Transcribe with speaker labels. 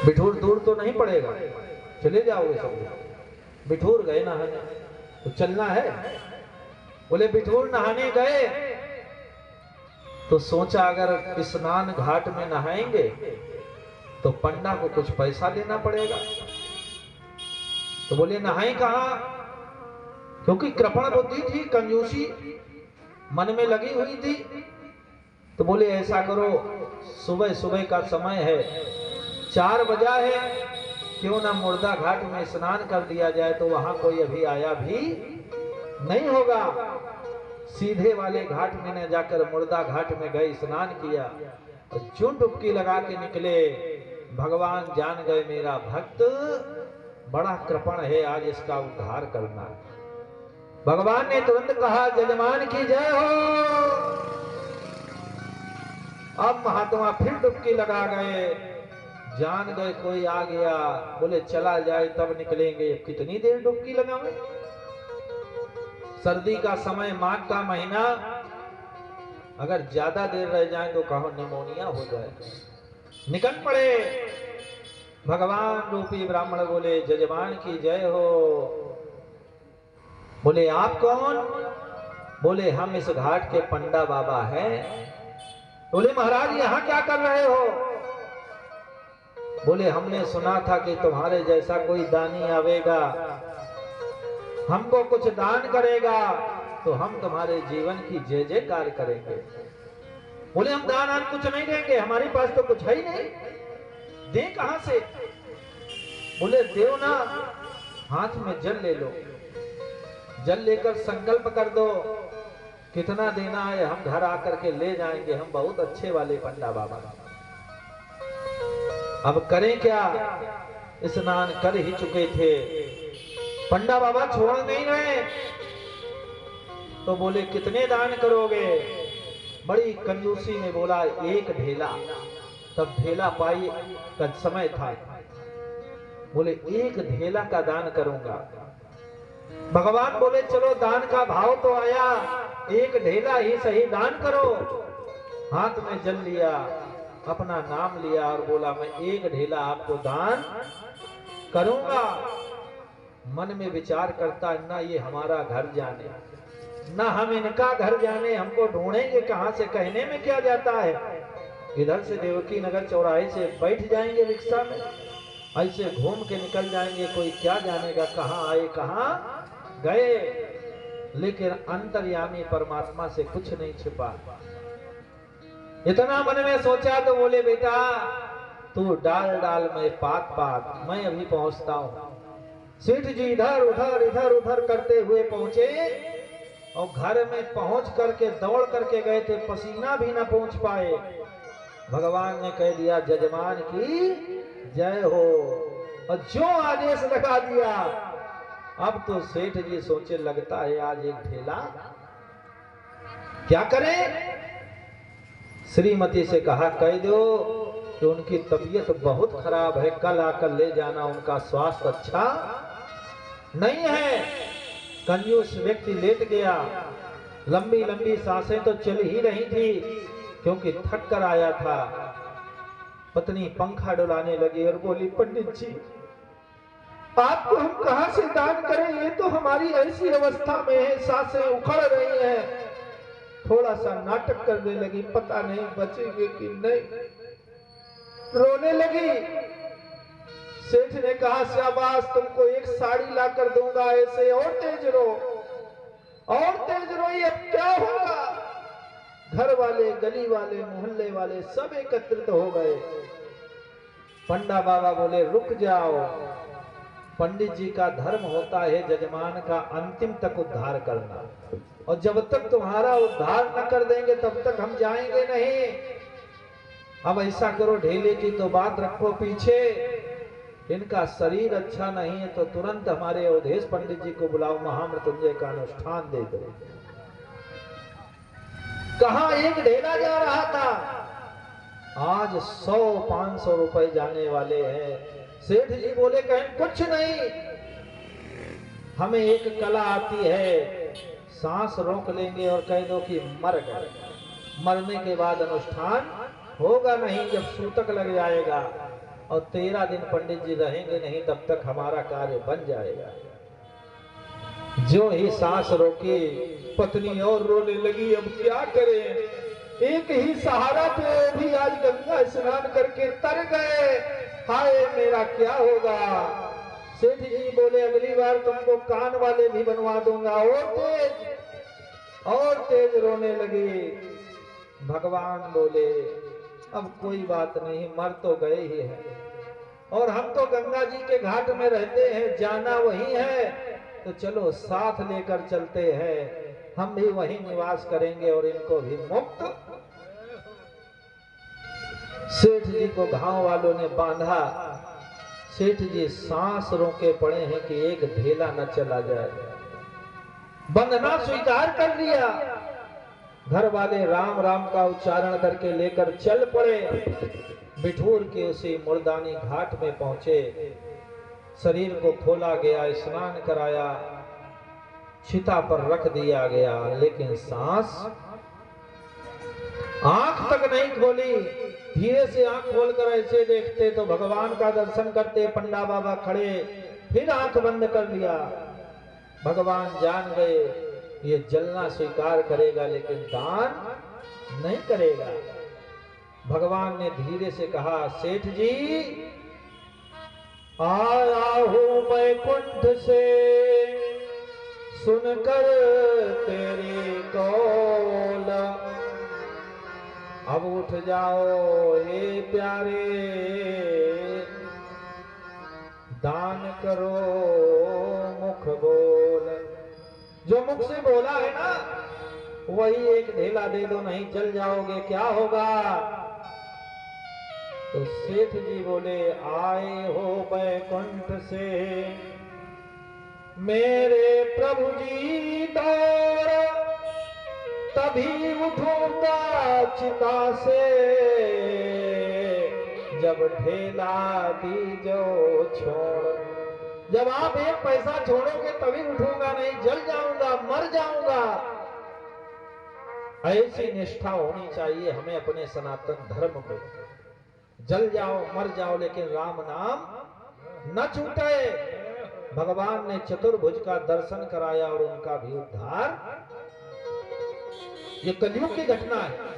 Speaker 1: बिठूर दूर तो नहीं पड़ेगा, चले जाओगे सब लोग। बिठूर गए नहाने, तो चलना है। बोले बिठूर नहाने गए तो सोचा अगर स्नान घाट में नहाएंगे तो पंडा को कुछ पैसा देना पड़ेगा। तो बोले नहाए कहां, क्योंकि कृपण बुद्धि थी, कंजूसी मन में लगी हुई थी। तो बोले ऐसा करो, सुबह सुबह का समय है, 4 बजा है, क्यों ना मुर्दा घाट में स्नान कर दिया जाए, तो वहां कोई अभी आया भी नहीं होगा। सीधे वाले घाट में न जाकर मुर्दा घाट में गए, स्नान किया, जो डुबकी लगा के निकले, भगवान जान गए मेरा भक्त बड़ा कृपण है, आज इसका उद्धार करना। भगवान ने तुरंत कहा जजमान की जय हो। अब महात्मा फिर डुबकी लगा गए, जान गए कोई आ गया। बोले चला जाए तब निकलेंगे, कितनी देर डुबकी लगावे। सर्दी का समय, माघ का महीना, अगर ज्यादा देर रह जाए तो कहो निमोनिया हो जाए। निकल पड़े। भगवान रूपी ब्राह्मण बोले जजमान की जय हो। बोले आप कौन? बोले हम इस घाट के पंडा बाबा हैं। बोले महाराज यहाँ क्या कर रहे हो? बोले हमने सुना था कि तुम्हारे जैसा कोई दानी आवेगा, हमको कुछ दान करेगा, तो हम तुम्हारे जीवन की जय जयकार करेंगे। बोले हम दान कुछ नहीं देंगे, हमारे पास तो कुछ है ही नहीं, दे कहां से? बोले देव ना, हाथ में जल ले लो, जल लेकर संकल्प कर दो, कितना देना है हम घर आकर के ले जाएंगे, हम बहुत अच्छे वाले पंडा बाबा। अब करें क्या? स्नान कर ही चुके थे, पंडा बाबा छोड़ नहीं रहे। तो बोले कितने दान करोगे? बड़ी कंजूसी में बोला 1 ढेला। तब ढेला पाई का समय था। बोले 1 ढेला का दान करूंगा। भगवान बोले चलो दान का भाव तो आया, 1 ढेला ही सही दान करो। हाथ में जल लिया, अपना नाम लिया और बोला मैं 1 ढेला आपको दान करूंगा। मन में विचार करता ना ये हमारा घर जाने, ना हम इनका घर जाने, हमको ढूंढेंगे कहां से, कहने में क्या जाता है। इधर से देवकी नगर चौराहे से बैठ जाएंगे रिक्शा में, ऐसे घूम के निकल जाएंगे, कोई क्या जानेगा कहां आए कहां गए। लेकिन अंतर्यामी परमात्मा से कुछ नहीं छिपा। इतना मन में सोचा तो बोले बेटा तू डाल डाल में पात पात, मैं अभी पहुंचता हूं। सेठ जी इधर उधर करते हुए पहुंचे और घर में पहुंच करके दौड़ करके गए थे, पसीना भी ना पहुंच पाए। भगवान ने कह दिया जजमान की जय हो, और जो आदेश लगा दिया। अब तो सेठ जी सोचे लगता है आज 1 ढेला क्या करें। श्रीमती से कहा कह दो कि उनकी तबीयत बहुत खराब है, कल आकर ले जाना, उनका स्वास्थ्य अच्छा नहीं है। कंजूस व्यक्ति लेट गया, लंबी लंबी सांसें तो चल ही रही थी क्योंकि थक कर आया था। पत्नी पंखा डुलाने लगी और बोली पंडित जी आपको हम कहां से दान करें, ये तो हमारी ऐसी अवस्था में है, सांसें उखड़ रही हैं। थोड़ा सा नाटक करने लगी, पता नहीं बचेंगे कि नहीं, रोने लगी। सेठ ने कहा शाबाश, तुमको 1 साड़ी ला कर दूंगा, ऐसे और तेज रो, और तेज रो, ये अब क्या होगा। घर वाले, गली वाले, मोहल्ले वाले सब एकत्रित हो गए। पंडा बाबा बोले रुक जाओ, पंडित जी का धर्म होता है जजमान का अंतिम तक उद्धार करना, और जब तक तुम्हारा उद्धार न कर देंगे तब तक हम जाएंगे नहीं। अब ऐसा करो, ढेले की तो बात रखो पीछे, इनका शरीर अच्छा नहीं है तो तुरंत हमारे अवधेश पंडित जी को बुलाओ, महामृत्युंजय का अनुष्ठान दे दो। कहां 1 ढेला जा रहा था, आज 100-500 रुपए जाने वाले हैं। सेठ जी बोले कहें कुछ नहीं, हमें एक कला आती है, सांस रोक लेंगे और कह दो कि मर गए, मरने के बाद अनुष्ठान होगा नहीं, जब सूतक लग जाएगा और 13 दिन पंडित जी रहेंगे नहीं, तब तक हमारा कार्य बन जाएगा। जो ही सांस रोकी, पत्नी और रोने लगी। अब क्या करें, एक ही सहारा थे, भी आज गंगा स्नान करके तर गए, हाय मेरा क्या होगा। सेठ जी बोले अगली बार तुमको कान वाले भी बनवा दूंगा। और तेज रोने लगे। भगवान बोले अब कोई बात नहीं, मर तो गए ही हैं, और हम तो गंगा जी के घाट में रहते हैं, जाना वही है, तो चलो साथ लेकर चलते हैं, हम भी वहीं निवास करेंगे और इनको भी मुक्त। सेठ जी को गांव वालों ने बांधा। सेठ जी सांस रोके पड़े हैं कि एक ढेला न चला जाए। बंधना स्वीकार कर लिया। घर वाले राम राम का उच्चारण करके लेकर चल पड़े। बिठूर के उसी मुर्दानी घाट में पहुंचे। शरीर को खोला गया, स्नान कराया, चिता पर रख दिया गया, लेकिन सांस, आंख तक नहीं खोली। धीरे से आंख खोलकर ऐसे देखते तो भगवान का दर्शन करते पंडा बाबा खड़े। फिर आंख बंद कर लिया। भगवान जान गए ये जलना स्वीकार करेगा लेकिन दान नहीं करेगा। भगवान ने धीरे से कहा, सेठ जी आया हूं बैकुंठ से, सुनकर तेरी कौल, अब उठ जाओ हे प्यारे, दान करो मुख बोल। जो मुख से बोला है ना वही एक ढेला दे दो, नहीं चल जाओगे, क्या होगा। तो सेठ जी बोले आए हो बैकुंठ से, मेरे प्रभु जी दौड़, तभी उठूंगा चिता से, जब ढेला दीजो छोड़। जब आप एक पैसा छोड़ोगे तभी उठूंगा, नहीं जल जाऊंगा, मर जाऊंगा। ऐसी निष्ठा होनी चाहिए हमें अपने सनातन धर्म को। जल जाओ मर जाओ लेकिन राम नाम न छूटे। भगवान ने चतुर्भुज का दर्शन कराया और उनका भी उद्धार। ये कलयुग की घटना है।